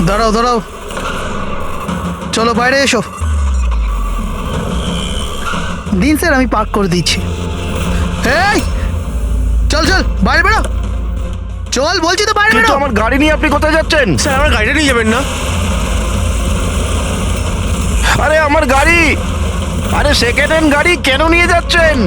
দাঁড়াও দাঁড়াও, চলো বাইরে এসো। দিন স্যার, আমি পার্ক করে দিচ্ছি। এই চল চল, বাইরে বেরো, চল বলছি তো, বাইরে কিন্তু বেরো। আমার গাড়ি নিয়ে আপনি কোথায় যাচ্ছেন? স্যার আমার গাড়িটা নিয়ে যাবেন না? আরে আমার গাড়ি, আরে সেকেন্ড হ্যান্ড গাড়ি কেন নিয়ে যাচ্ছেন?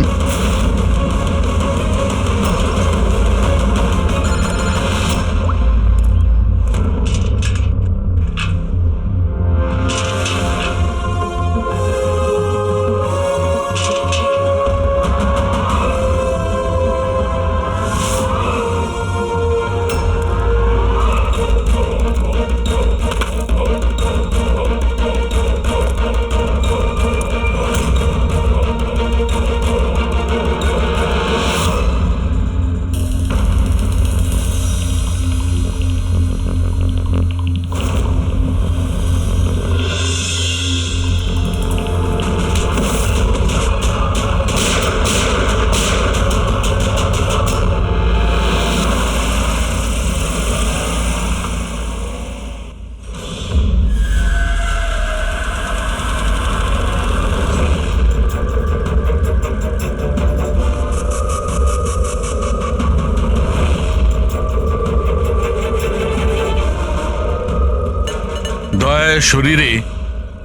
দয়ার শরীরে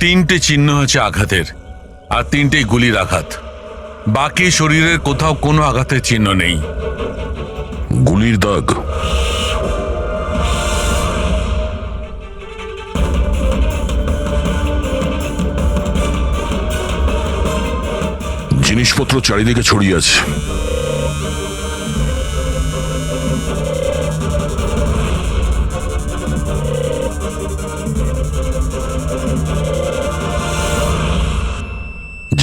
3টে চিহ্ন আছে আঘাতের, আর 3টে গুলির আঘাত। বাকি শরীরের কোথাও কোনো আঘাতের চিহ্ন নেই। গুলির দাগ? জিনিসপত্র চারিদিকে ছড়িয়ে আছে।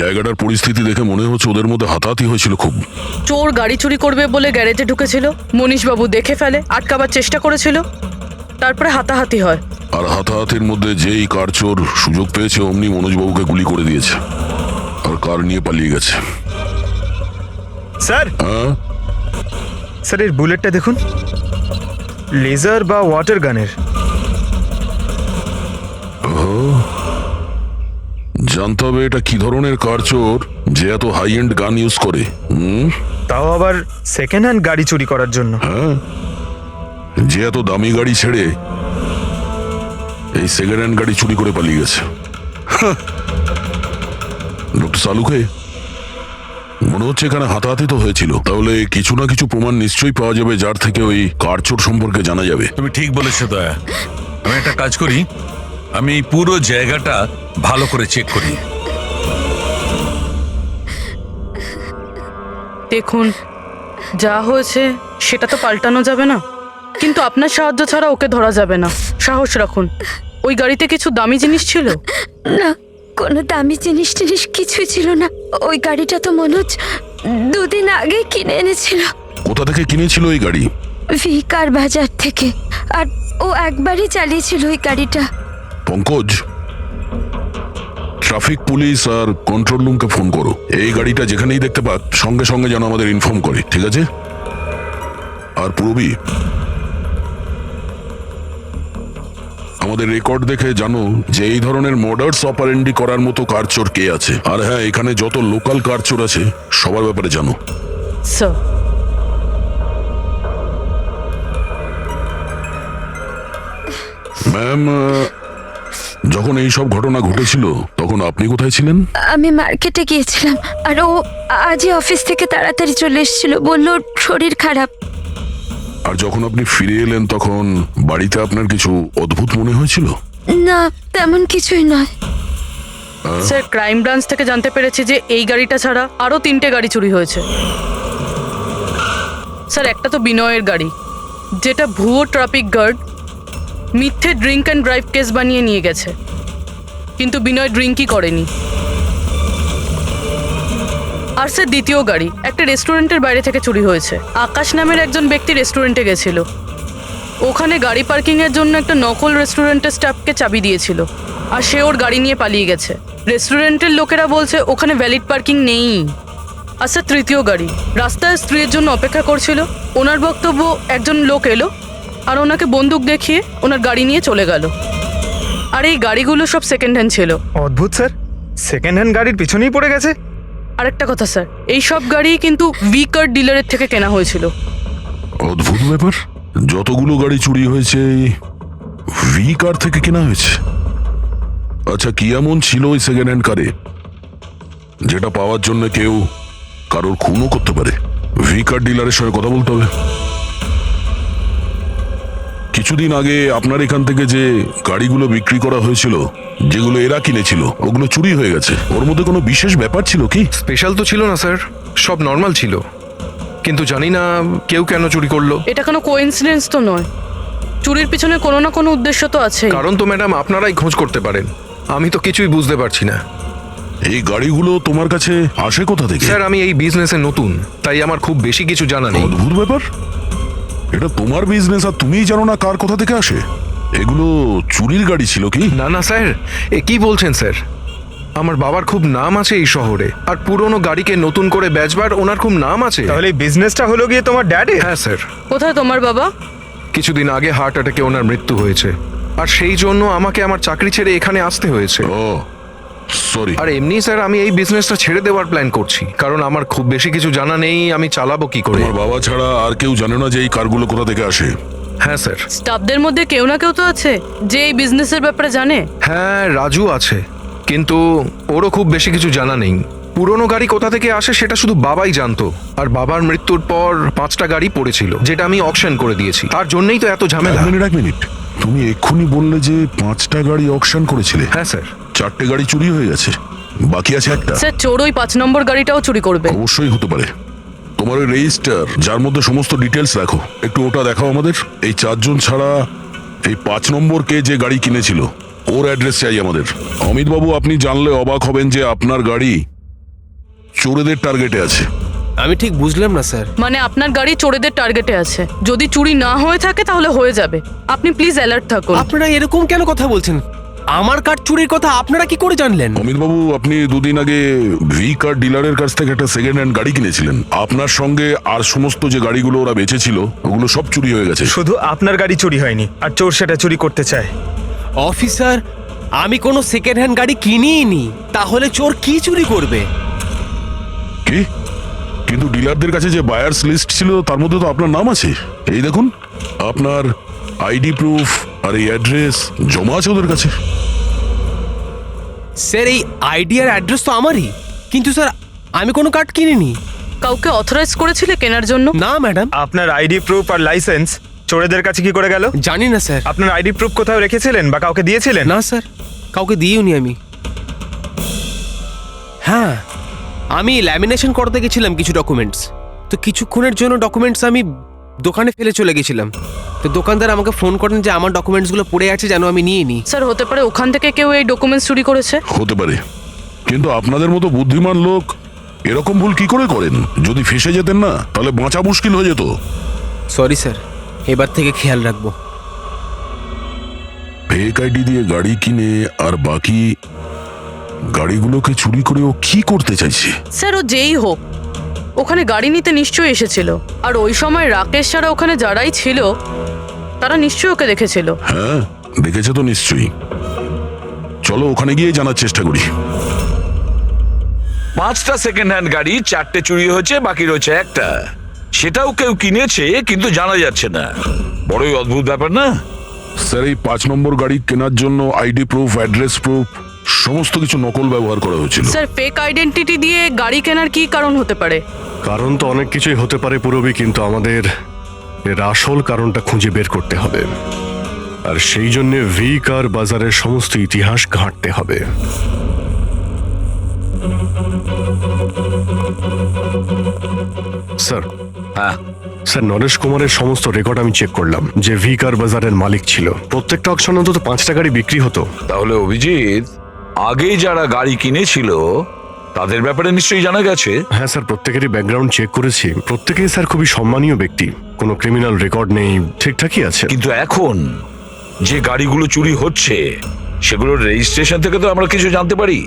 জায়গাটার পরিস্থিতি দেখে মনে হচ্ছে ওদের মধ্যে হাতাহাতি হয়েছিল খুব। চোর গাড়ি চুরি করবে বলে গ্যারেজে ঢুকেছিল, মনীশবাবু দেখে ফেলে, আটকাবার চেষ্টা করেছিল, তারপরে হাতাহাতি হয়। আর হাতাহাতির মধ্যে যেই কার চোর সুযোগ পেয়েছে অমনি মনোজবাবুকে গুলি করে দিয়েছে, আর কার নিয়ে পালিয়ে গেছে। স্যার, হ্যাঁ স্যার এর বুলেটটা দেখুন, লেজার বা ওয়াটার গানের। জানতে হবে এটা কি ধরনের কার চোর যে এত হাই এন্ড গান ইউজ করে। তাও আবার সেকেন্ড হ্যান্ড গাড়ি চুরি করার জন্য। হ্যাঁ, যে এত দামি গাড়ি ছেড়ে এই সেকেন্ড হ্যান্ড গাড়ি চুরি করে পালিয়ে গেছে। ডক্টর সালুকে, মনে হচ্ছে এখানে হাতাহাতি তো হয়েছিল, তাহলে কিছু না কিছু প্রমাণ নিশ্চয়ই পাওয়া যাবে যার থেকে ওই কার চোর সম্পর্কে জানা যাবে। তুমি ঠিক বলেছো দয়া। আমি একটা কাজ করি, আমি এই পুরো জায়গাটা ভালো করে চেক করি। দেখুন, যা হয়েছে সেটা তো পাল্টানো যাবে না, কিন্তু আপনার সাহায্য ছাড়া ওকে ধরা যাবে না। সাহস রাখুন। ওই গাড়িতে কিছু দামি জিনিস ছিল? না, কোনো দামি জিনিস কিছুই ছিল না। ওই গাড়িটা তো মনোজ 2 দিন আগে কিনে এনেছিল। কোথা থেকে কিনেছিল ওই গাড়ি? ভিকার বাজার থেকে। আর ও একবারই চালিয়েছিল ওই গাড়িটা। পঙ্কজ, ট্রাফিক পুলিশ আর কন্ট্রোল রুমকে ফোন করো। এই গাড়িটা যেখানেই দেখতে পাক সঙ্গে সঙ্গে যেন আমাদের ইনফর্ম করে, ঠিক আছে? আর পূরবী, আমাদের রেকর্ড দেখে জানো যে এই ধরনের মর্ডার্স অপারেন্ডি করার মতো কারচোর কে আছে। আর হ্যাঁ, এখানে যত লোকাল কারচোর আছে সবার ব্যাপারে জানো। স্যার, ম্যাম, যখন এই সব ঘটনা ঘটেছিল তখন আপনি কোথায় ছিলেন? আমি মার্কেটে গিয়েছিলাম, আর ও আজই অফিস থেকে তাড়াতাড়ি চলে এসেছিল, বলল শরীর খারাপ। আর যখন আপনি ফিরে এলেন তখন বাড়িতে আপনার কিছু অদ্ভুত মনে হয়েছিল? না, তেমন কিছুই নয়। স্যার, ক্রাইম ব্রাঞ্চ থেকে জানতে পেরেছি যে এই গাড়িটা ছাড়া আরও 3টে গাড়ি চুরি হয়েছে। স্যার, একটা তো বিনয়ের গাড়ি, যেটা ভুয়ো ট্রাফিক গার্ড মিথ্যে ড্রিঙ্ক অ্যান্ড ড্রাইভ কেস বানিয়ে নিয়ে গেছে, কিন্তু বিনয় ড্রিঙ্কই করেনি। আর স্যার, দ্বিতীয় গাড়ি একটা রেস্টুরেন্টের বাইরে থেকে চুরি হয়েছে। আকাশ নামের একজন ব্যক্তি রেস্টুরেন্টে গেছিল, ওখানে গাড়ি পার্কিংয়ের জন্য একটা নকল রেস্টুরেন্টের স্টাফকে চাবি দিয়েছিল, আর সে ওর গাড়ি নিয়ে পালিয়ে গেছে। রেস্টুরেন্টের লোকেরা বলছে ওখানে ভ্যালিড পার্কিং নেই। আর স্যার, তৃতীয় গাড়ি রাস্তায় স্ত্রীর জন্য অপেক্ষা করছিল, ওনার বক্তব্য একজন লোক এলো আর ওনাকে বন্দুক দেখিয়ে ওনার গাড়ি নিয়ে চলে গেল। আর এই গাড়িগুলো সব সেকেন্ড হ্যান্ড ছিল। অদ্ভুত স্যার, সেকেন্ড হ্যান্ড গাড়ির পিছনেই পড়ে গেছে। আরেকটা কথা স্যার, এই সব গাড়ি কিন্তু ভি কার ডিলারের থেকে কেনা হয়েছিল। অদ্ভুত ব্যাপার, যতগুলো গাড়ি চুরি হয়েছে ভি কার থেকে কেনা হয়েছে। আচ্ছা, কি এমন ছিল ওই সেকেন্ড হ্যান্ড কারে যেটা পাওয়ার জন্য কেউ কারোর খুনও করতে পারে? ভি কার ডিলারের সঙ্গে কথা বলতে হবে। কিছুদিন আগে আপনার এখান থেকে যে গাড়িগুলো বিক্রি করা হয়েছিল, যেগুলো এরা কিনেছিল, ওগুলো চুরি হয়ে গেছে। ওর মধ্যে কোনো বিশেষ ব্যাপার ছিল কি? স্পেশাল তো ছিল না স্যার, সব নর্মাল ছিল, কিন্তু জানি না কেউ কেন চুরি করলো। এটা কোনো কোইন্সিডেন্স তো নয়, চুরির পিছনে কোনো না কোনো উদ্দেশ্য তো আছে। কারণ তো ম্যাডাম আপনারাই খোঁজ করতে পারেন, আমি তো কিছুই বুঝতে পারছি না। এই গাড়িগুলো তোমার কাছে আসে কোথা থেকে? স্যার, আমি এই বিজনেসে নতুন, তাই আমার খুব বেশি কিছু জানা নেই। অদ্ভুত ব্যাপার, এটা তোমার বিজনেস আর তুমিই জানো না কার কোথা থেকে আসে? এগুলো চুরির গাড়ি ছিল কি? না না স্যার, এ কি বলছেন স্যার? আমার বাবার খুব নাম আছে এই শহরে, আর পুরনো গাড়িকে নতুন করে বেচবার ওনার খুব নাম আছে। তাহলে এই বিজনেসটা হলো গিয়ে তোমার ড্যাডের? হ্যাঁ স্যার, কোথায় তোমার বাবা? কিছুদিন আগে হার্ট অ্যাটাকে ওনার মৃত্যু হয়েছে, আর সেই জন্য আমাকে আমার চাকরি ছেড়ে এখানে আসতে হয়েছে। ও সরি। আর এমনি স্যার, আমি এই বিজনেসটা ছেড়ে দেওয়ার প্ল্যান করছি, কারণ আমার খুব বেশি কিছু জানা নেই, আমি চালাবো কি করে। তোমার বাবা ছাড়া আর কেউ জানে না যে এই কারগুলো কোথা থেকে আসে? হ্যাঁ স্যার। স্টাফদের মধ্যে কেউ না কেউ তো আছে যে এই বিজনেসের ব্যাপারে জানে। হ্যাঁ, রাজু আছে, কিন্তু ওরও খুব বেশি কিছু জানা নেই। পুরনো গাড়ি কোথা থেকে আসে সেটা শুধু বাবাই জানতো, আর বাবার মৃত্যুর পর 5টা গাড়ি পড়েছিল, যেটা আমি অকশন করে দিয়েছি। তার জন্যই তো এত ঝামেলা। এক মিনিট, তুমি এক্ষুনি বললে যে 5টা গাড়ি অকশন করেছিলে। হ্যাঁ স্যার। 4টে গাড়ি চুরি হয়ে গেছে, বাকি আছে একটা। স্যার, চোর ওই 5 নম্বর গাড়িটাও চুরি করবে। অবশ্যই হতে পারে। তোমার ওই রেজিস্টার যার মধ্যে সমস্ত ডিটেলস রাখো, একটু ওটা দেখাও আমাদের। এই 4 জন ছাড়া এই 5 নম্বর কে যে গাড়ি কিনেছিল ওর অ্যাড্রেস চাই আমাদের। অমিত বাবু, আপনি জানলে অবাক হবেন যে আপনার গাড়ি চোরেদের টার্গেটে আছে। আমি ঠিক বুঝলাম না স্যার। মানে আপনার গাড়ি চোরেদের টার্গেটে আছে। যদি চুরি না হয়ে থাকে তাহলে হয়ে যাবে। আপনি প্লিজ অ্যালার্ট থাকুন। আপনারা এরকম কেন কথা বলছেন? আমার কার চুরির কথা আপনারা কি করে জানলেন? অমিত বাবু, আপনি দুদিন আগে ভি কার ডিলারের কাছ থেকে একটা সেকেন্ড হ্যান্ড গাড়ি কিনেছিলেন। আপনার সঙ্গে আর সমস্ত যে গাড়িগুলো ওরা বেচেছিল ওগুলো সব চুরি হয়ে গেছে। শুধু আপনার গাড়ি চুরি হয়নি, আর চোর সেটা চুরি করতে চায়। অফিসার, আমি কোনো সেকেন্ড হ্যান্ড গাড়ি কিনিই নি, তাহলে চোর কি চুরি করবে? কি? কিন্তু ডিলারদের কাছে যে বায়ার্স লিস্ট ছিল তার মধ্যে তো আপনার নাম আছে। এই দেখুন, আপনার আইডি প্রুফ আর এই অ্যাড্রেস জমা আছে ওদের কাছে। স্যার, এই আইডি আর অ্যাড্রেস তো আমারই, কিন্তু স্যার আমি কোনো কার্ড কিনিনি। কাউকে অথরাইজ করেছিলে কেনার জন্য? না ম্যাডাম। আপনার আইডি প্রুফ আর লাইসেন্স চোরেদের কাছে কি করে গেল? জানি না স্যার। আপনার আইডি প্রুফ কোথাও রেখেছিলেন বা কাউকে দিয়েছিলেন? না স্যার, কাউকে দিইওনি আমি। হ্যাঁ, আমি ল্যামিনেশন করতে গেছিলাম কিছু ডকুমেন্টস, তো কিছুক্ষণের জন্য ডকুমেন্টস আমি দোকানে ফেলে চলে গেছিলাম। তো দোকানদার আমাকে ফোন করেন যে আমার ডকুমেন্টসগুলো পড়ে আছে, যেন আমি নিয়ে নিই। স্যার, হতে পারে ওখান থেকে কেউ এই ডকুমেন্টস চুরি করেছে। হতে পারে, কিন্তু আপনাদের মতো বুদ্ধিমান লোক এরকম ভুল কি করে করেন? যদি ফেসে যেতেন না তাহলে বাঁচা মুশকিল হয়ে যেত। সরি স্যার, এবার থেকে খেয়াল রাখবো। ফেক আইডি দিয়ে গাড়ি কিনে আর বাকি গাড়িগুলোকে চুরি করে ও কি করতে চাইছে? স্যার, ও যেই হোক, ওখানে গাড়ি নিতে নিশ্চয়ই এসেছিল, আর ওই সময় রাকেশ ছাড়া ওখানে যারাই ছিল তারা নিশ্চয়ই ওকে দেখেছিল। হ্যাঁ, দেখেছে তো নিশ্চয়ই। চলো ওখানে গিয়ে জানার চেষ্টা করি। 5টা সেকেন্ড হ্যান্ড গাড়ি, 4টে চুরি হয়েছে, বাকি রয়েছে একটা। সেটাও কেউ কিনেছে কিন্তু জানা যাচ্ছে না। বড়ই অদ্ভুত ব্যাপার না? স্যার, এই 5 নম্বর গাড়ি কেনার জন্য আইডি প্রুফ, অ্যাড্রেস প্রুফ সমস্ত কিছু নকল ব্যবহার করা হয়েছিল। স্যার, ফেক আইডেন্টিটি দিয়ে গাড়ি কেনার কি কারণ হতে পারে? কারণ তো অনেক কিছুই হতে পারে পুরবি, কিন্তু আমাদের এর আসল কারণটা খুঁজে বের করতে হবে, আর সেই জন্য ভি কার বাজারের সমস্ত ইতিহাস ঘাঁটতে হবে। স্যার, হ্যাঁ, স্যার, নরেশ কুমারের সমস্ত রেকর্ড আমি চেক করলাম, যে ভি কার বাজারের মালিক ছিল। প্রত্যেকটা অকশনে অন্তত 5টা গাড়ি বিক্রি হতো। তাহলে অভিজিৎ, আগেই যারা গাড়ি কিনেছিল তাদের ব্যাপারে নিশ্চয়ই জানা গেছে। হ্যাঁ স্যার, প্রত্যেকেরই ব্যাকগ্রাউন্ড চেক করেছি। প্রত্যেকেই স্যার খুবই সম্মানীয় ব্যক্তি, কোনো ক্রিমিনাল রেকর্ড নেই, ঠিকঠাকই আছে। কিন্তু এখন যে গাড়িগুলো চুরি হচ্ছে সেগুলোর রেজিস্ট্রেশন থেকে তো আমরা কিছু জানতে পারি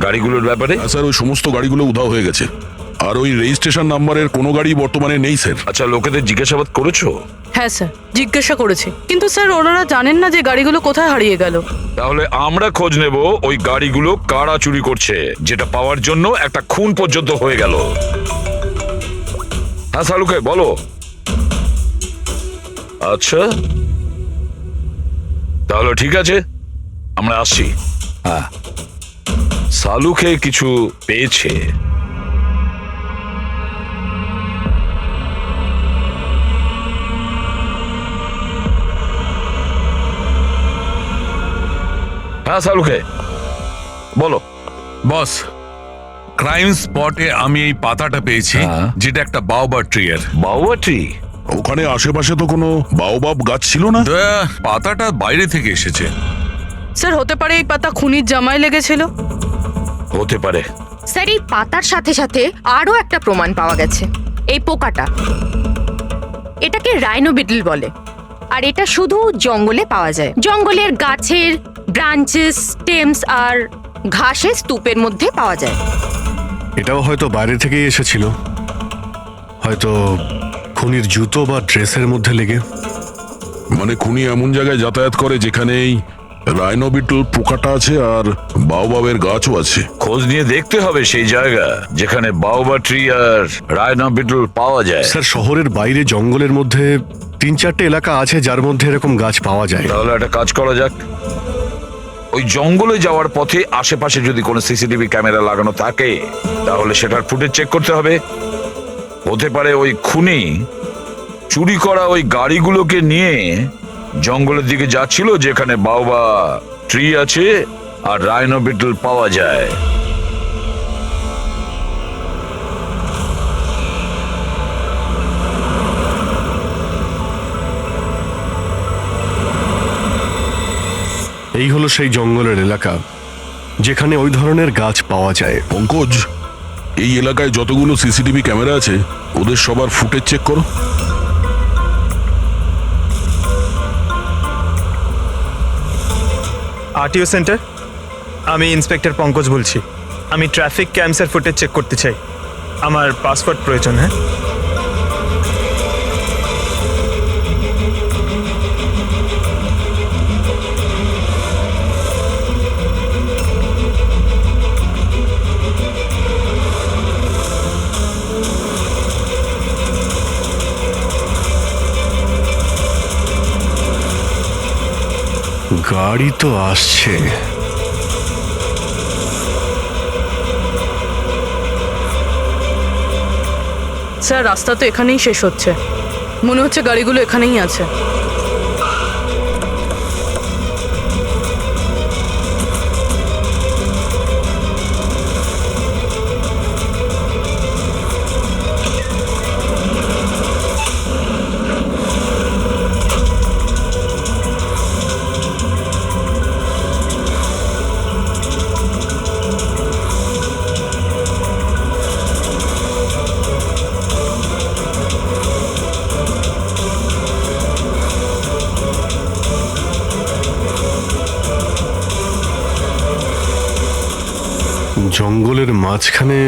গাড়িগুলোর ব্যাপারে। স্যার, ওই সমস্ত গাড়িগুলো উধাও হয়ে গেছে। আর ওই রেজিস্ট্রেশন নাম্বারের কোনো গাড়ি বর্তমানে নেই স্যার। আচ্ছা, লোকেদের জিজ্ঞাসাবাদ করেছো? হ্যাঁ স্যার, জিজ্ঞাসা করেছি, কিন্তু স্যার ওনারা জানেন না যে গাড়িগুলো কোথায় হারিয়ে গেল। তাহলে আমরা খোঁজ নেব ওই গাড়িগুলো কারা চুরি করছে, যেটা পাওয়ার জন্য একটা খুন পর্যন্ত হয়ে গেল। হ্যাঁ সালুকে বলো। আচ্ছা তাহলে ঠিক আছে, আমরা আসছি। হ্যাঁ, সালুকে কিছু পেয়েছে। হ্যাঁ সালুকে বলো। বস, ক্রাইম স্পটে আমি এই পাতাটা পেয়েছি, হ্যাঁ। যেটা একটা বাওবা ট্রি এর। বাউবা ট্রি? ওখানে আশেপাশে তো কোনো বাওবাব গাছ ছিল না। পাতাটা বাইরে থেকে এসেছে। স্যার হতে পারে এই পাতা খুনির জামায় লেগেছিল। হতে পারে। স্যার এই পাতার সাথে সাথে আরো একটা প্রমাণ পাওয়া গেছে, এই পোকাটা। এটাকে রাইনো বিটল বলে, আর এটা শুধু জঙ্গলে পাওয়া যায়। জঙ্গলের গাছের ব্রাঞ্চেস, স্টেমস আর ঘাসের স্তূপের মধ্যে পাওয়া যায়। এটাও হয়তো বাইরে থেকেই এসেছিল, হয়তো খুনির জুতো বা ড্রেসের মধ্যে লেগে। মানে খুনি এমন জায়গায় যাতায়াত করে যেখানেই রাইনো বিটল পোকাটা আছে আর বাওবাবের গাছও আছে। খোঁজ নিয়ে দেখতে হবে সেই জায়গা যেখানে বাউবা ট্রি আর রাইনো বিটল পাওয়া যায়। স্যার শহরের বাইরে জঙ্গলের মধ্যে 3-4টে এলাকা আছে যার মধ্যে এরকম গাছ পাওয়া যায়। তাহলে একটা কাজ করা যাক, ওই জঙ্গলে যাওয়ার পথে আশেপাশে যদি কোনো সিসিটিভি ক্যামেরা লাগানো থাকে তাহলে সেটার ফুটেজ চেক করতে হবে। হতে পারে ওই খুনি চুরি করা ওই গাড়িগুলোকে নিয়ে জঙ্গলের দিকে যাচ্ছিল যেখানে বাউবা ট্রি আছে আর রাইনো বিটল পাওয়া যায়। এই হলো সেই জঙ্গলের এলাকা যেখানে ওই ধরনের গাছ পাওয়া যায়। পঙ্কজ, এই এলাকায় যতগুলো সিসিটিভি ক্যামেরা আছে ওদের সবার ফুটেজ চেক করো। আরটিও সেন্টার, আমি ইন্সপেক্টর পঙ্কজ বলছি। আমি ট্রাফিক ক্যামসের ফুটেজ চেক করতে চাই। আমার পাসপোর্ট প্রয়োজন। হ্যাঁ, গাড়ি তো আসছে। স্যার রাস্তা তো এখানেই শেষ হচ্ছে, মনে হচ্ছে গাড়িগুলো এখানেই আছে। জঙ্গলের মাঝখানে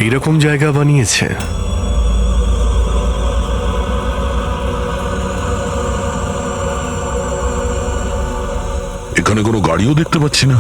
এইরকম জায়গা বানিয়েছে। এখানে কোনো গাড়িও দেখতে পাচ্ছি না।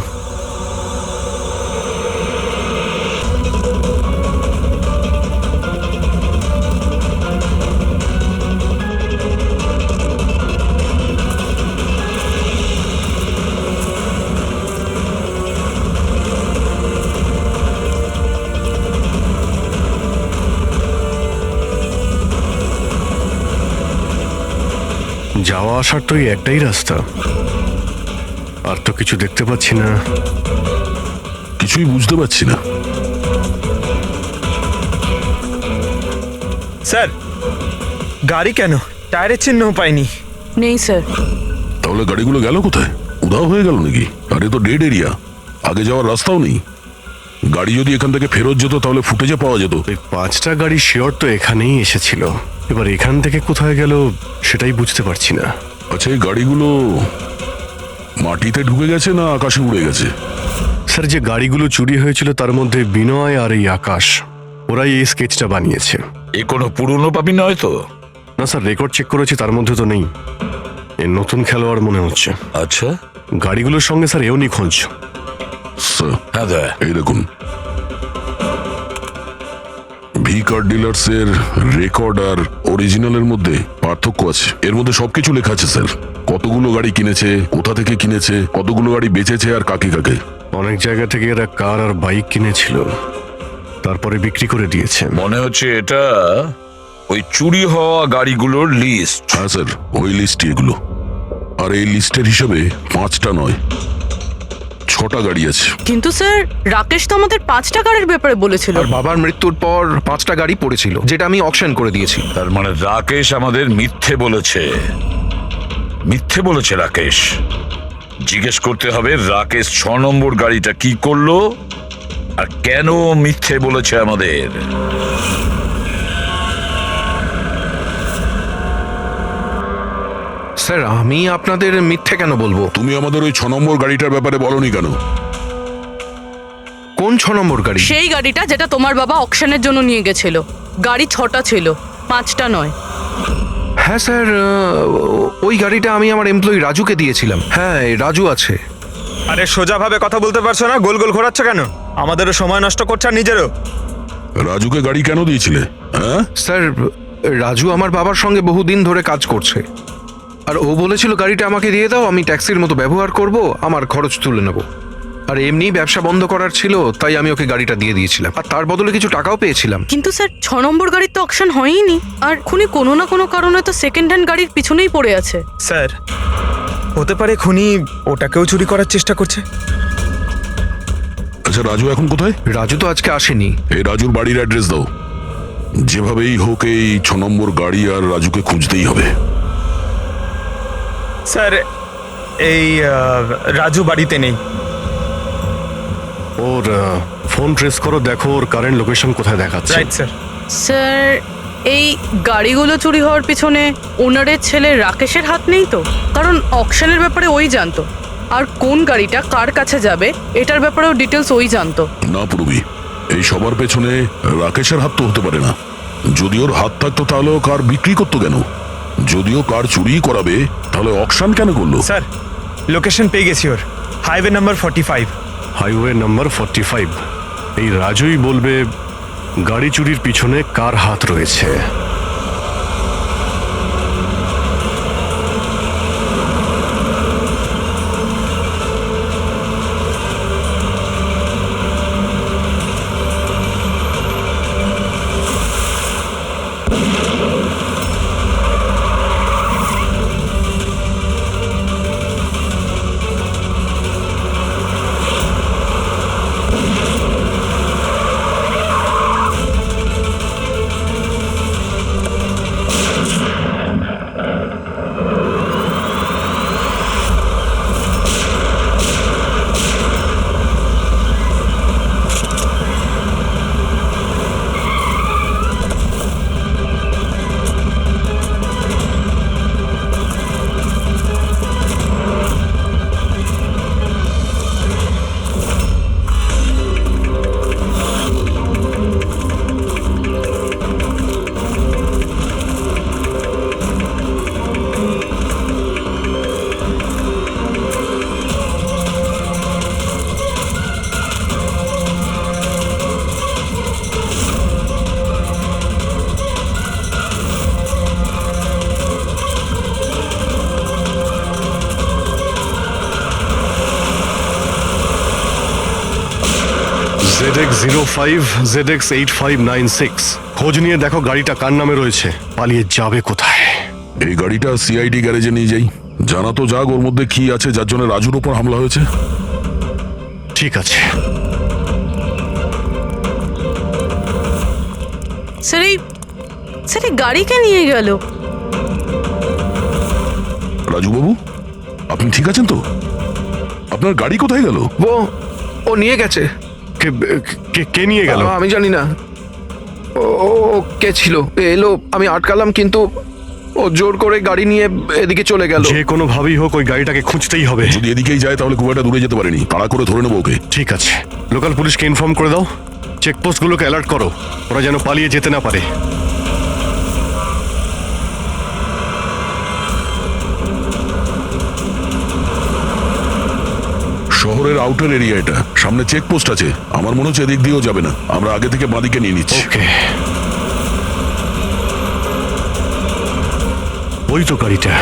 যাওয়া আসার তো এই একটাই রাস্তা, আর তো কিছু দেখতে পাচ্ছি না। কিছুই বুঝতে পারছি না। স্যার গাড়ি কেন? টায়ারের চিহ্নও পাইনি। নেই স্যার। তাহলে গাড়িগুলো গেল কোথায়? উধাও হয়ে গেল নাকি? আর এ তো ডেড এরিয়া, আগে যাওয়ার রাস্তাও নেই। গাড়ি যদি এখান থেকে ফেরত যেত তাহলে ফুটেজে পাওয়া যেত। এই 5টা গাড়ি শিওর তো এখানেই এসেছিল, এবার এখান থেকে কোথায় গেল সেটাই বুঝতে পারছি না। আচ্ছা, এই গাড়িগুলো মাটিতে ঢুকে গেছে না আকাশে উড়ে গেছে? স্যার যে গাড়িগুলো চুরি হয়েছিল তার মধ্যে বিনয় আর এই আকাশ ওরাই এই স্কেচটা বানিয়েছে। এ কোনো পুরনো পাপি নয় তো? না স্যার, রেকর্ড চেক করেছি, তার মধ্যে তো নেই। এ নতুন খেলোয়াড় মনে হচ্ছে। আচ্ছা, গাড়িগুলোর সঙ্গে স্যার এও নিখোঁজ। স্যার, হ্যাঁ দা। এই দেখুন, ভি কার ডিলার্সের রেকর্ড আর অরিজিনালের মধ্যে পার্থক্য আছে। এর মধ্যে সবকিছু লেখা আছে স্যার, কতগুলো গাড়ি কিনেছে, কোথা থেকে কিনেছে, কতগুলো গাড়ি বেচেছে আর কাকে কাকে। অনেক জায়গা থেকে এরা কার আর বাইক কিনেছিল, তারপরে বিক্রি করে দিয়েছে। মনে হচ্ছে এটা ওই চুরি হওয়া গাড়িগুলোর লিস্ট। হ্যাঁ স্যার, ওই লিস্টই এগুলো। আর এই লিস্টের হিসাবে 5টা নয়, 6টা গাড়ি আছে। কিন্তু স্যার, রাকেশ তো আমাদের 5টা গাড়ির ব্যাপারে বলেছিল। আর বাবার মৃত্যুর পর 5টা গাড়ি পড়েছিল, যেটা আমি অকশন করে দিয়েছি। তার মানে রাকেশ আমাদের মিথ্যে বলেছে। মিথ্যে বলেছে রাকেশ। জিজ্ঞেস করতে হবে রাকেশ 6 নম্বর গাড়িটা কি করলো আর কেন মিথ্যে বলেছে আমাদের। স্যার, আমি আপনাদের মিথ্যে কেন বলবো? তুমি আমাদের ওই 6 নম্বর গাড়িটার ব্যাপারে বলনি কেন? কোন 6 নম্বর গাড়ি? সেই গাড়িটা যেটা তোমার বাবা অকশনের জন্য নিয়ে গেছিল। গাড়ি 6টা ছিল, 5টা নয়। হ্যাঁ স্যার, ওই গাড়িটা আমি আমার এমপ্লয়ি রাজুকে দিয়েছিলাম। হ্যাঁ, এই রাজু আছে। আরে সোজাভাবে কথা বলতে পারছো না, গোল গোল ঘোরাচ্ছ কেন? আমাদেরও সময় নষ্ট করছে আর নিজেরও। রাজুকে গাড়ি কেন দিয়েছিলে? হ্যাঁ স্যার, রাজু আমার বাবার সঙ্গে বহুদিন ধরে কাজ করছে, আর ও বলেছিল গাড়িটা আমাকে দিয়ে দাও, আমি ট্যাক্সির মতো ব্যবহার করব, আমার খরচ তুলে নেব। আর এমনি ব্যবসা বন্ধ করার ছিল, তাই আমি ওকে গাড়িটা দিয়ে দিয়েছিলাম, আর তার বদলে কিছু টাকাও পেয়েছিলাম। কিন্তু স্যার, 6 নম্বর গাড়ির তো অকশন হয়নি। আর খুনি কোনো না কোনো কারণে তো সেকেন্ড হ্যান্ড গাড়ির পিছনেই পড়ে আছে। স্যার, হতে পারে খুনি ওটাকেও চুরি করার চেষ্টা করছে। আচ্ছা, রাজু এখন কোথায়? রাজু তো আজকে আসেনি। এই রাজুর বাড়ির অ্যাড্রেস দাও। যেভাবেই হোক এই 6 নম্বর গাড়ি আর রাজুকে খুঁজতেই হবে। স্যার, এই রাজু বাড়িতে নেই। ওর ফোন ট্রেস করো, দেখো ওর কারেন্ট লোকেশন কোথায় দেখাচ্ছে। Right sir. স্যার, এই গাড়িগুলো চুরি হওয়ার পিছনে ওনারের ছেলে রাকেশের হাত নেই তো? কারণ অকশনের ব্যাপারে ওই জানতো, আর কোন গাড়িটা কার কাছে যাবে এটার ব্যাপারেও ডিটেলস ওই জানতো। না পুরবি, এই সবার পেছনে রাকেশের হাত তো হতে পারে না। যদি ওর হাত থাকতো তাহলে ও কার বিক্রি করতো কেন? যদিও কার চুরি করাবে তাহলে অকশন কেন করলো? স্যার, লোকেশন পেয়ে গেছি ওর। Highway number 45। Highway number 45। এই রাজুই বলবে গাড়ি চুরির পিছনে কার হাত রয়েছে। ZX05 ZX8596। খোঁজ নিয়ে দেখো গাড়িটা কার নামে রয়েছে, পালিয়ে যাবে কোথায়। এই গাড়িটা সিআইডি গ্যারেজে নিয়ে যাই, জানা তো যাক ওর মধ্যে কি আছে যার জন্য রাজুর উপর হামলা হয়েছে। ঠিক আছে। স্যার, এই গাড়িকে নিয়ে গেল। রাজু বাবু, আপনি ঠিক আছেন তো? আপনার গাড়ি কোথায় গেল? ও নিয়ে গেছে। কে নিয়ে গেল? আমি জানি না। ও কে ছিল, এলো, আমি আটকালাম, কিন্তু ও জোর করে গাড়ি নিয়ে এদিকে চলে গেল। যে কোনো ভাবেই হোক ওই গাড়িটাকে খুঁজতেই হবে। যদি এদিকেই যায় তাহলে খুব একটা দূরে যেতে পারেনি, তাড়া করে ধরে নেবো ওকে। ঠিক আছে, লোকাল পুলিশকে ইনফর্ম করে দাও। চেকপোস্টগুলোকে অ্যালার্ট করো, ওরা যেন পালিয়ে যেতে না পারে। শহরের আউটার এরিয়া এটা, সামনে চেকপোস্ট আছে। আমার মনে হচ্ছে এদিক দিয়েও যাবে না, আমরা আগে থেকে বাঁদিকে নিয়ে নিচ্ছি। ওকে, ওই তো গাড়িটা।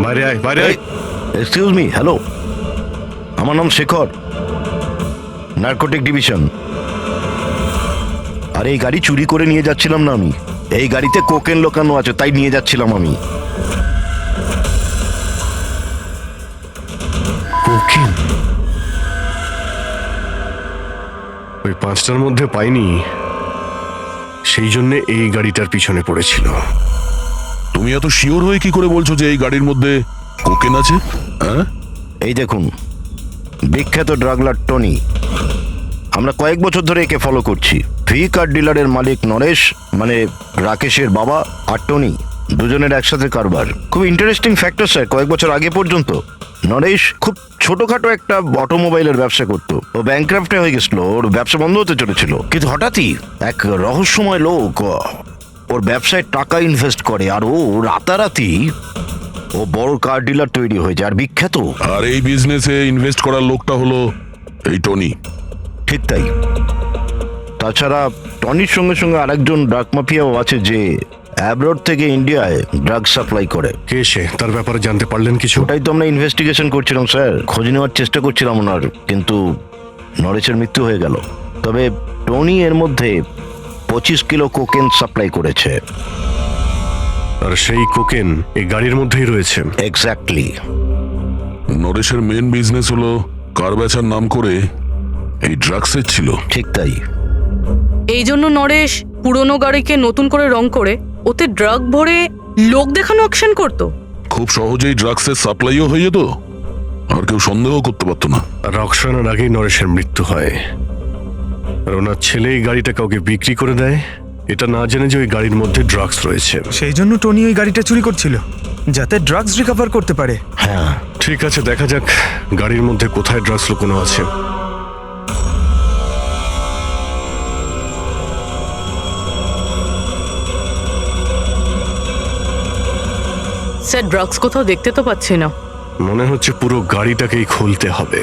বাইরে আয়, বাইরে আয়। এক্সকিউজ মি, হ্যালো, আমার নাম শেখর, নার্কোটিক ডিভিশন। আর এই গাড়ি চুরি করে নিয়ে যাচ্ছিলাম না আমি, এই গাড়িতে কোকেন লোকানো আছে, তাই নিয়ে যাচ্ছিলাম আমি। কোকেন? ওই 5টার মধ্যে পাইনি, সেই জন্য এই গাড়িটার পিছনে পড়েছিল। তুমি এত শিওর হয়ে কি করে বলছো যে এই গাড়ির মধ্যে কোকেন আছে? হ্যাঁ, এই দেখুন, বিখ্যাত ড্রাগলার টনি, আমরা কয়েক বছর ধরে একে ফলো করছি। ভি কার ডিলারের মালিক নরেশ, মানে রাকেশের বাবা, আর টনি দুজনের একসাথে কারবার। খুব ইন্টারেস্টিং ফ্যাক্টর স্যার, কয়েক বছর আগে পর্যন্ত নরেশ খুব ছোটখাটো একটা অটোমোবাইলের ব্যবসা করতো। ও ব্যাংক্রাফ্টে হয়ে গেছিল, ওর ব্যবসা বন্ধ হতে চলেছিল, কিন্তু হঠাৎই এক রহস্যময় লোক ওর ব্যবসায় টাকা ইনভেস্ট করে, আর ও রাতারাতি ও বড় কার ডিলার তৈরি হয়ে যায়, আর বিখ্যাত। আর এই বিজনেসে ইনভেস্ট করার লোকটা হলো এই টনি। ঠিক তাই। তাছাড়া টনির সঙ্গে সঙ্গে আরেকজন ড্রাগ মাফিয়াও আছে যে অ্যাব্রড থেকে ইন্ডিয়ায় ড্রাগ সাপ্লাই করে। কে সে? তার ব্যাপারে জানতে পারলেন কিছু? ওটাই তো আমরা ইনভেস্টিগেশন করছিলাম স্যার, খোঁজ নেওয়ার চেষ্টা করছিলাম ওনার, কিন্তু নরেশের মৃত্যু হয়ে গেল। তবে টনি এর মধ্যে 25 কিলো কোকেন সাপ্লাই করেছে। আর সেই কোকেন এই গাড়ির মধ্যেই রয়েছে। এক্স্যাক্টলি। নরেশের মেন বিজনেস হলো কার বেচার নাম করে এই ড্রাগসের ছিল। ঠিক তাই। এই জন্য নরেশ পুরনো গাড়িকে নতুন করে রং করে ওতে ড্রাগ ভরে লোক দেখানো অ্যাকশন করতো। খুব সহজেই ড্রাগসের সাপ্লাইও হয়ে যেত, আর কেউ সন্দেহ করতে পারতো না। রক্সানার আগেই নরেশের মৃত্যু হয়, আর ওনার ছেলে এই গাড়িটা কাউকে বিক্রি করে দেয়, এটা না জেনে যে ওই গাড়ির মধ্যে ড্রাগস রয়েছে। সেই জন্য টনি ওই গাড়িটা চুরি করছিল, যাতে ড্রাগস রিকভার করতে পারে। হ্যাঁ, ঠিক আছে, দেখা যাক গাড়ির মধ্যে কোথায় ড্রাগস লুকোনো আছে। স্যার, ড্রাগস কোথাও দেখতে তো পাচ্ছি না। মনে হচ্ছে পুরো গাড়িটাকেই খুলতে হবে।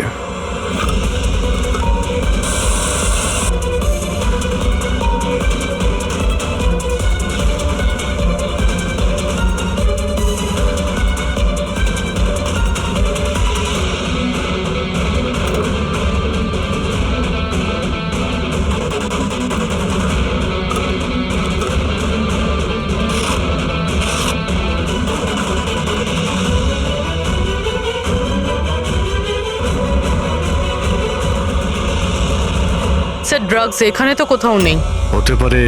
স্যার, ড্রাগস এখানে তো কোথাও নেই। হতে পারে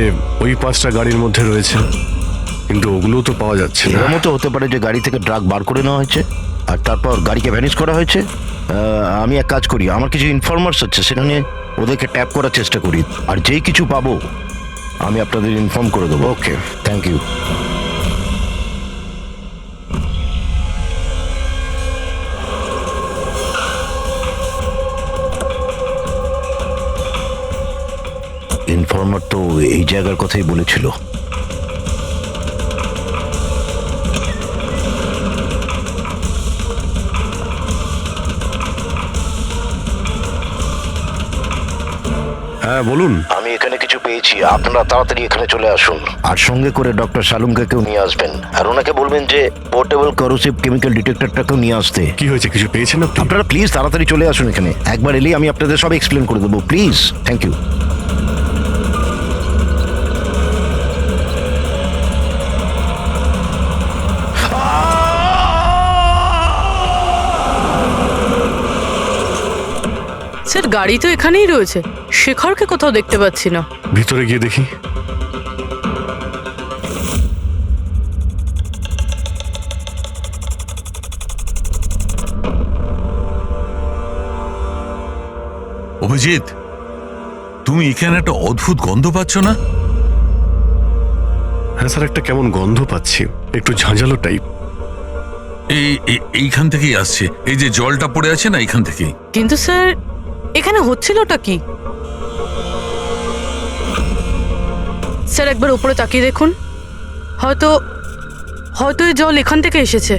ওই 5টা গাড়ির মধ্যে রয়েছে, কিন্তু ওগুলো তো পাওয়া যাচ্ছে না। এর মতো হতে পারে যে গাড়ি থেকে ড্রাগ বার করে নেওয়া হয়েছে আর তারপর গাড়িকে ভ্যানিশ করা হয়েছে। আমি এক কাজ করি, আমার কিছু ইনফরমার্স আছে, সেখানে ওদেরকে ট্যাপ করার চেষ্টা করি, আর যেই কিছু পাবো আমি আপনাদের ইনফর্ম করে দেবো। ওকে, থ্যাংক ইউ। ইনফর্মার তো এই জায়গার কথাই বলেছিল। হ্যাঁ বলুন। আমি এখানে কিছু পেয়েছি, আপনারা তাড়াতাড়ি এখানে চলে আসুন, আর সঙ্গে করে ডক্টর শালুমকেও নিয়ে আসবেন, আর ওনাকে বলবেন যে পোর্টেবল করোসিভ কেমিক্যাল ডিটেক্টরটাকেও নিয়ে আসতে। কি হয়েছে, কিছু পেয়েছেন আপনি? আপনারা প্লিজ তাড়াতাড়ি চলে আসুন এখানে, একবার এলেই আমি আপনাদের সব এক্সপ্লেন করে দেবো, প্লিজ। Thank you. স্যার, গাড়ি তো এখানেই রয়েছে, শেখরকে কোথাও দেখতে পাচ্ছি না। ভিতরে গিয়ে দেখি। অভিজিৎ, তুমি এখানে একটা অদ্ভুত গন্ধ পাচ্ছ না? হ্যাঁ স্যার, একটা কেমন গন্ধ পাচ্ছি, একটু ঝাঁঝালো টাইপ। এইখান থেকেই আসছে, এই যে জলটা পড়ে আছে না, এইখান থেকেই। কিন্তু স্যার এখানে হচ্ছিলটা কি? স্যার একবার উপরে তাকিয়ে দেখুন, হয়তো হয়তো এই জল এখান থেকে এসেছে।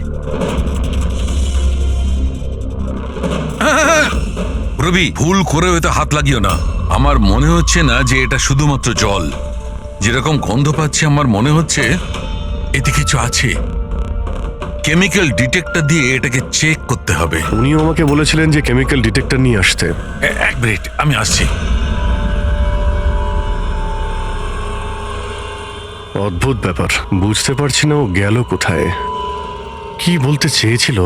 রবি, ভুল করে হয়তো হাত লাগিও না। আমার মনে হচ্ছে না যে এটা শুধুমাত্র জল। যেরকম গন্ধ পাচ্ছি আমার মনে হচ্ছে এতে কিছু আছে। কেমিক্যাল ডিটেক্টর দিয়ে এটাকে চেক করতে হবে। উনিও আমাকে বলেছিলেন যে কেমিক্যাল ডিটেক্টর নিয়ে আসতে। এক মিনিট, আমি আসছি। অদ্ভুত ব্যাপার, বুঝতে পারছি না ও গেল কোথায়, কি বলতে চেয়েছিল।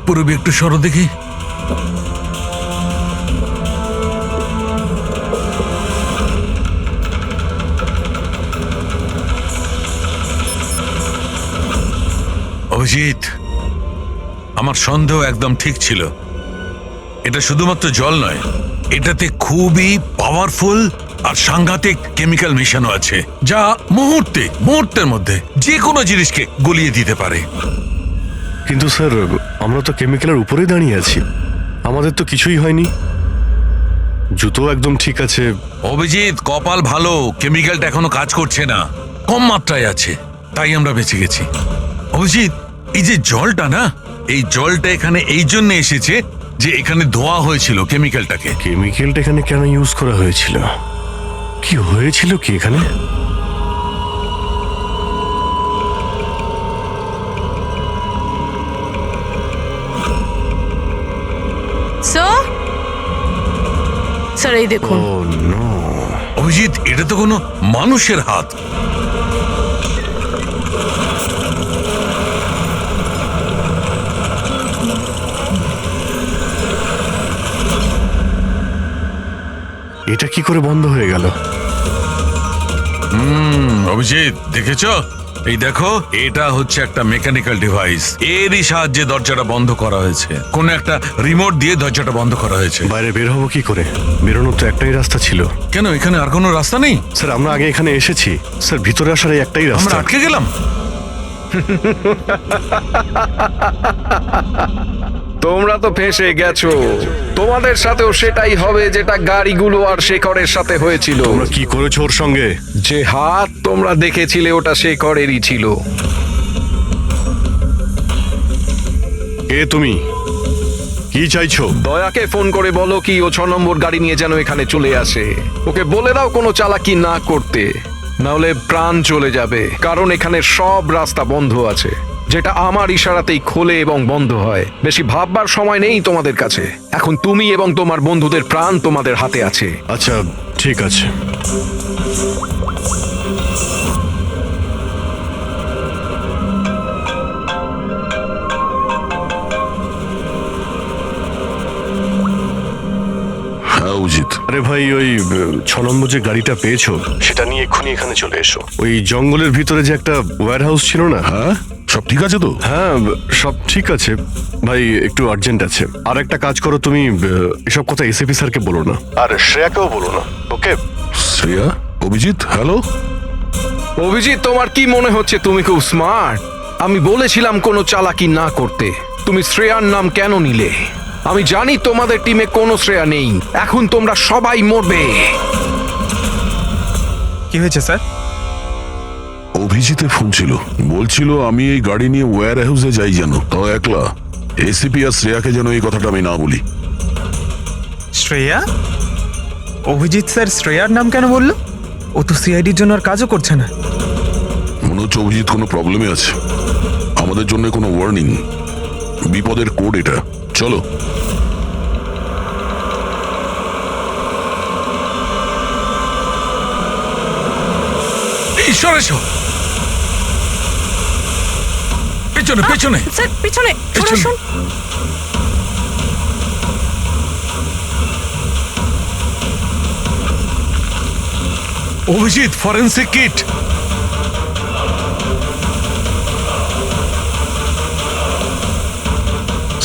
পুরবি একটু সরো দেখি। অভিজিৎ, আমার সন্দেহ একদম ঠিক ছিল। এটা শুধুমাত্র জল নয়, এটাতে খুবই পাওয়ারফুল আর সাংঘাতিক কেমিক্যাল মেশানো আছে, যা মুহূর্তের মধ্যে যে কোনো জিনিসকে গলিয়ে দিতে পারে। কিন্তু স্যার, আমরা তো কেমিক্যালের উপরেই দাঁড়িয়ে আছি, আমাদের তো কিছুই হয়নি, জুতো একদম ঠিক আছে। অভিজিৎ, কপাল ভালো, কেমিক্যালটা এখনো কাজ করছে না, কম মাত্রায় আছে, তাই আমরা বেঁচে গেছি। অভিজিৎ, এই যে জলটা না, এই জলটা এখানে এই জন্য এসেছে যে এখানে ধোয়া হয়েছিল কেমিক্যালটাকে। কেমিক্যালটা এখানে কেন ইউজ করা হয়েছিল, কি হয়েছিল কি এখানে? স্যার এই দেখুন। ও নো, অভিজিৎ, এটা তো কোনো মানুষের হাত। এটা কি করে বন্ধ হয়ে গেল? অভিজিৎ, দেখেছ? এই দেখো, এটা হচ্ছে একটা মেকানিক্যাল ডিভাইস, এরই সাহায্যে দরজাটা বন্ধ করা হয়েছে। কোন একটা রিমোট দিয়ে দরজাটা বন্ধ করা হয়েছে। বাইরে বের হবো কি করে? বেরোনোর তো একটাই রাস্তা ছিল। কেন, এখানে আর কোনো রাস্তা নেই? স্যার, আমরা আগে এখানে এসেছি স্যার, ভিতরে আসার এই একটাই আমরা রাস্তা। আটকে গেলাম। তোমরা তো ফেঁসে গেছো, তোমাদের সাথেও সেটাই হবে যেটা গাড়িগুলো আর শেখরের সাথে হয়েছিল। তোমরা কি করেছো ওর সঙ্গে? যে হাত তোমরা দেখেছিলে ওটা শেখরেরই ছিল। কে তুমি, কি চাইছো? দয়াকে ফোন করে বলো কি ও 6 নম্বর গাড়ি নিয়ে যেন এখানে চলে আসে। ওকে বলে দাও কোনো চালাকি না করতে, নাহলে প্রাণ চলে যাবে। কারণ এখানে সব রাস্তা বন্ধ আছে, যেটা আমার ইশারাতেই খোলে এবং বন্ধ হয়। বেশি ভাববার সময় নেই তোমাদের কাছে। এখন তুমি এবং তোমার বন্ধুদের প্রাণ তোমাদের হাতে আছে। আচ্ছা, ঠিক আছে। হ্যাঁ অজিত, আরে ভাই, ওই 6 নম্বর যে গাড়িটা পেয়েছো সেটা নিয়ে এক্ষুনি এখানে চলে এসো। ওই জঙ্গলের ভিতরে যে একটা ওয়্যার হাউস ছিল না? হ্যাঁ সব ঠিক আছে তো? হ্যাঁ, সব ঠিক আছে ভাই, একটু আর্জেন্ট আছে। আর একটা কাজ করো, তুমি এসব কথা এসিপি স্যারকে বলো না, আর শ্রেয়াকেও বলো না, ওকে? শ্রেয়া, অভিজিৎ, হ্যালো। অভিজিৎ, তোমার কি মনে হচ্ছে তুমি খুব স্মার্ট? আমি বলেছিলাম কোনো চালাকি না করতে। তুমি শ্রেয়ার নাম কেন নিলে? আমি জানি তোমাদের টিমে কোনো শ্রেয়া নেই। এখন তোমরা সবাই মরবে। কি হয়েছে স্যার? অভিজিতের ফোন ছিল, বলছিল আমি এই গাড়ি নিয়ে ওয়্যার হাউসে যাই, যেন তাও একলা। এসিপি আর শ্রেয়াকে যেন এই কথাটা আমি না বলি। শ্রেয়া? অভিজিৎ স্যার শ্রেয়ার নাম কেন বললো? ও তো সিআইডির জন্য আর কাজও করছে না। মনে হচ্ছে অভিজিৎ কোনো প্রবলেমে আছে, আমাদের জন্য কোনো ওয়ার্নিং, বিপদের কোড এটা। চলো। পেছনে পেছনে স্যার পিছনে সরে পেছনে। আসুন। Abhijit forensic kit.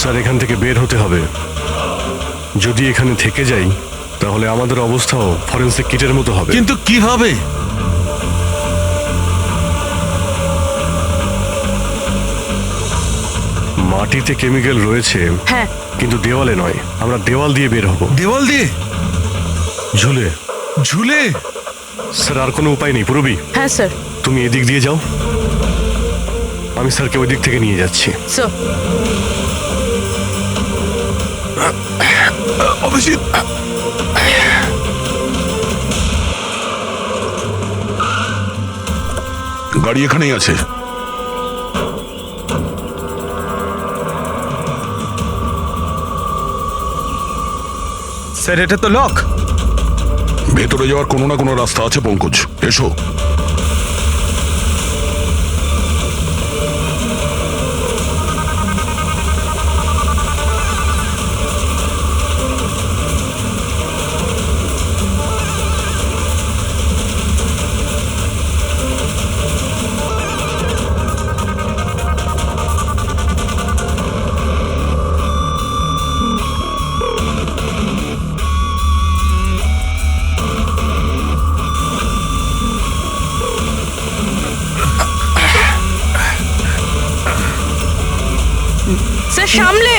স্যার এখান থেকে বের হতে হবে। যদি এখানে থেকে যাই তাহলে আমাদের অবস্থাও ফরেন্সিক কিটের মতো হবে। কিন্তু কিভাবে? মাটিতে কেমিক্যাল রয়েছে, হ্যাঁ কিন্তু দেওয়ালে নয়। আমরা দেওয়াল দিয়ে বের হব। দেওয়াল দিয়ে? ঝুলে। ঝুলে? স্যার আর কোনো উপায় নেই পুরবি, হ্যাঁ স্যার। তুমি এদিক দিয়ে যাও, আমি স্যারকে ওই দিক থেকে নিয়ে যাচ্ছি। স্যার অভিজিৎ গাড়ি এখানেই আছে। স্যার এটা তো লক। ভেতরে যাওয়ার কোনো না কোনো রাস্তা আছে পঙ্কজ, এসো। স্যার সামলে।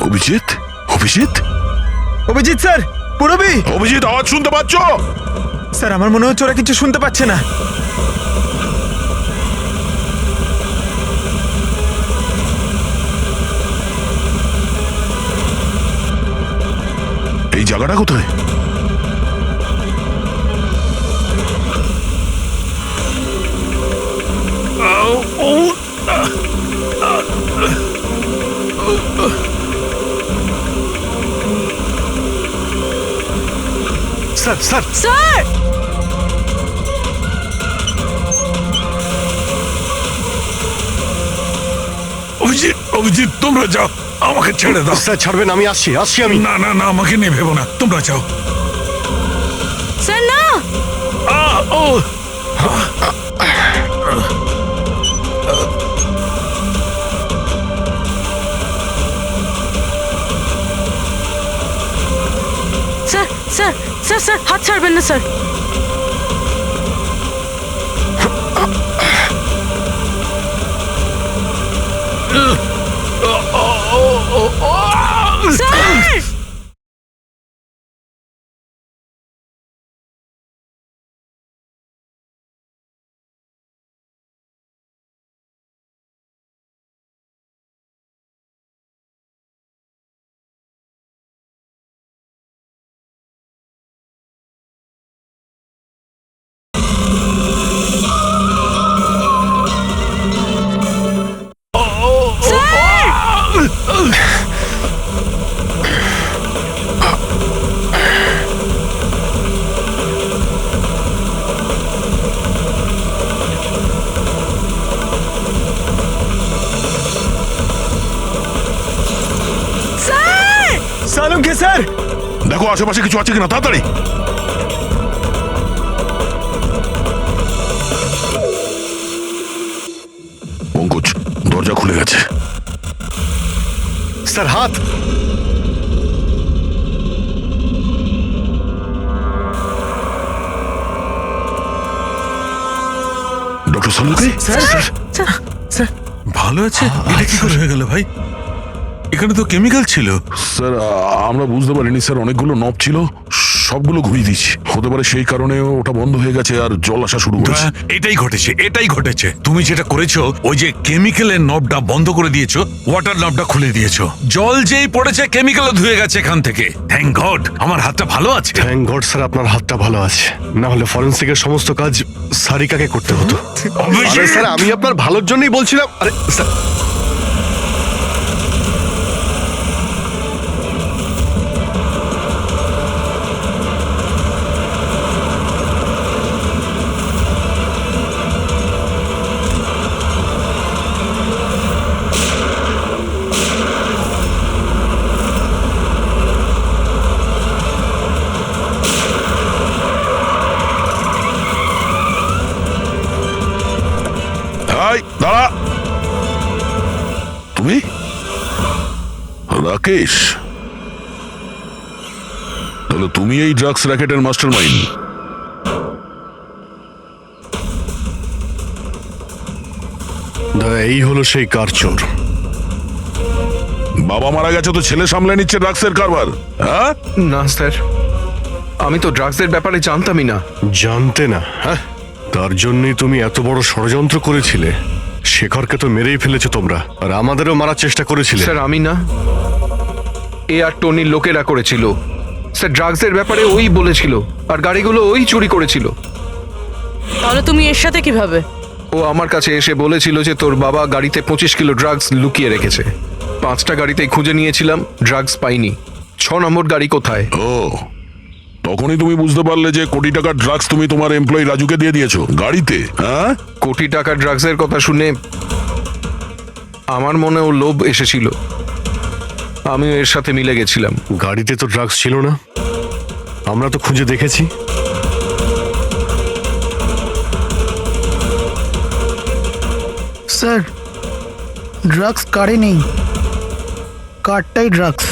অভিজিৎ, অভিজিৎ, অভিজিৎ স্যার, পুরবি। অভিজিৎ, আওয়াজ শুনতে পাচ্ছ? স্যার আমার মনে হচ্ছে ওরা কিছু শুনতে পাচ্ছে না। এই জায়গাটা কোথায়? Sir sir sir Abhijit, Abhijit তোমরা যাও, আমাকে ছেড়ে দাও। স্যার ছাড়বেন, আমি আসছি আসছি আমি। না না না, আমাকে নিয়ে ভেবো না, তোমরা যাও। স্যার না। ও স্যার স্যার স্যার স্যার হাত ছাড়বেন না স্যার। স্যার স্যার স্যার দেখো আশেপাশে কিছু আছে কিনা, তাড়াতাড়ি। পঙ্কজ, দরজা খুলে গেছে। স্যার হাত। ডক্টর সালুকে, ভালো আছে? এটা কি করে হয়ে গেল ভাই? এখানে তো কেমিক্যাল ছিল। স্যার আমরা বুঝতে পারিনি স্যার, অনেকগুলো নব ছিল, সবগুলো ঘুরিয়ে দিচ্ছি। হতে পারে সেই কারণে ওটা বন্ধ হয়ে গেছে আর জল আসা শুরু করেছে। এটাই ঘটেছে। তুমি যেটা করেছো, ওই যে কেমিক্যালের নবটা বন্ধ করে দিয়েছো, ওয়াটার নবটা খুলে দিয়েছো। জল যেই পড়েছে কেমিক্যালও ধুয়ে গেছে এখান থেকে। থ্যাংক গড আমার হাতটা ভালো আছে। থ্যাংক গড স্যার, আপনার হাতটা ভালো আছে, না হলে ফরেন্সিকের সমস্ত কাজ সারিকাকে করতে হতো। আরে স্যার, আমি আপনার ভালোর জন্যই বলছিলাম। আরে স্যার, এই দাঁড়া, তুমি রাকেশ? তাহলে তুমি এই ড্রাগস র্যাকেটের মাস্টার মাইন্ড। দাদা, এই হলো সেই কার চোর। বাবা মারা গেছে তো ছেলে সামলে নিচ্ছে ড্রাগসের কারবার, হ্যাঁ? না স্যার, আমি তো ড্রাগসের ব্যাপারে জানতামই না। জানতে না? হ্যাঁ, তার জন্যই তুমি এত বড় ষড়যন্ত্র করেছিলে। শেখরকে তো মেরেই ফেলেছো তোমরা, আর আমাদেরও মারার চেষ্টা করেছিলে। স্যার আমি না, এ আর টনির লোকেরা করেছিল। স্যার ড্রাগসের ব্যাপারে ওই বলেছিল, আর গাড়িগুলো ওই চুরি করেছিল। তাহলে তুমি এর সাথে কিভাবে? ও আমার কাছে এসে বলেছিল যে তোর বাবা গাড়িতে 25 কিলো ড্রাগস লুকিয়ে রেখেছে। 5টা গাড়িতেই খুঁজে নিয়েছিলাম, ড্রাগস পাইনি। 6 নম্বর গাড়ি কোথায়? ও, তখনই তুমি বুঝতে পারলে যে কোটি টাকার ড্রাগস তুমি তোমার এমপ্লয়ি রাজুকে দিয়ে দিয়েছো গাড়িতে, হ্যাঁ? কোটি টাকার ড্রাগসের কথা শুনে আমার মনেও লোভ এসেছিল, আমিও এর সাথে মিলে গেছিলাম। গাড়িতে তো ড্রাগস ছিল না, আমরা তো খুঁজে দেখেছি। স্যার ড্রাগস কারে নেই, কারটাই ড্রাগস।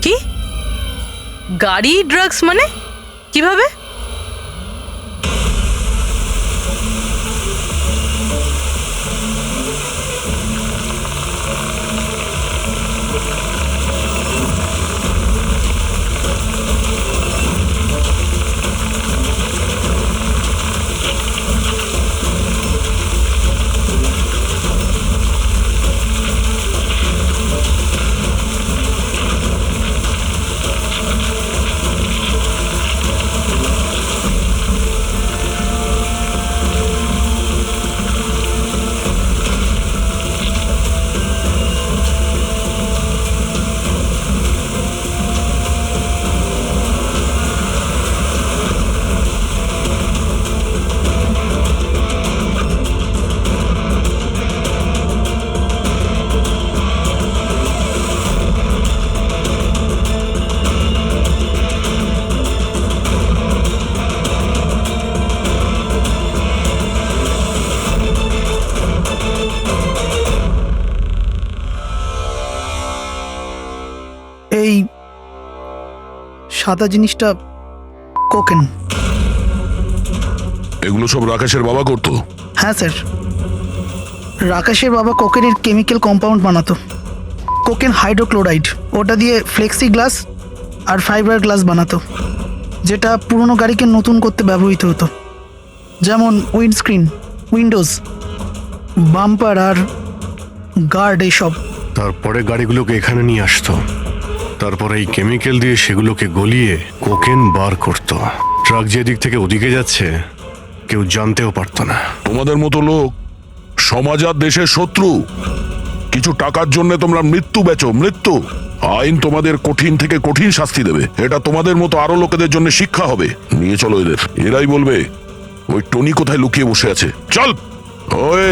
কি? গাড়ি ড্রাগস মানে কিভাবে? এই সাদা জিনিসটা কোকেন। এগুলো সব রাকেশের বাবা করতো? হ্যাঁ স্যার, রাকেশের বাবা কোকেনের কেমিক্যাল কম্পাউন্ড বানাতো, কোকেন হাইড্রোক্লোরাইড। ওটা দিয়ে ফ্লেক্সি গ্লাস আর ফাইবার গ্লাস বানাতো, যেটা পুরনো গাড়িকে নতুন করতে ব্যবহৃত হতো, যেমন উইন্ডস্ক্রিন, উইন্ডোজ, বাম্পার আর গার্ড এইসব। তারপরে গাড়িগুলোকে এখানে নিয়ে আসতো, তারপরে এই কেমিক্যাল দিয়ে সেগুলোকে গলিয়ে কোকেন বার করতো। ট্রাক যেদিক থেকে ওদিকে যাচ্ছে কেউ জানতেও পারতো না। তোমাদের মতো লোক সমাজ আর দেশের শত্রু। কিছু টাকার জন্য তোমরা মৃত্যু বেচো, মৃত্যু। আইন তোমাদের কঠিন থেকে কঠিন শাস্তি দেবে। এটা তোমাদের মতো আরো লোকেদের জন্য শিক্ষা হবে। নিয়ে চলো এদের, এরাই বলবে ওই টনি কোথায় লুকিয়ে বসে আছে। চল। ওই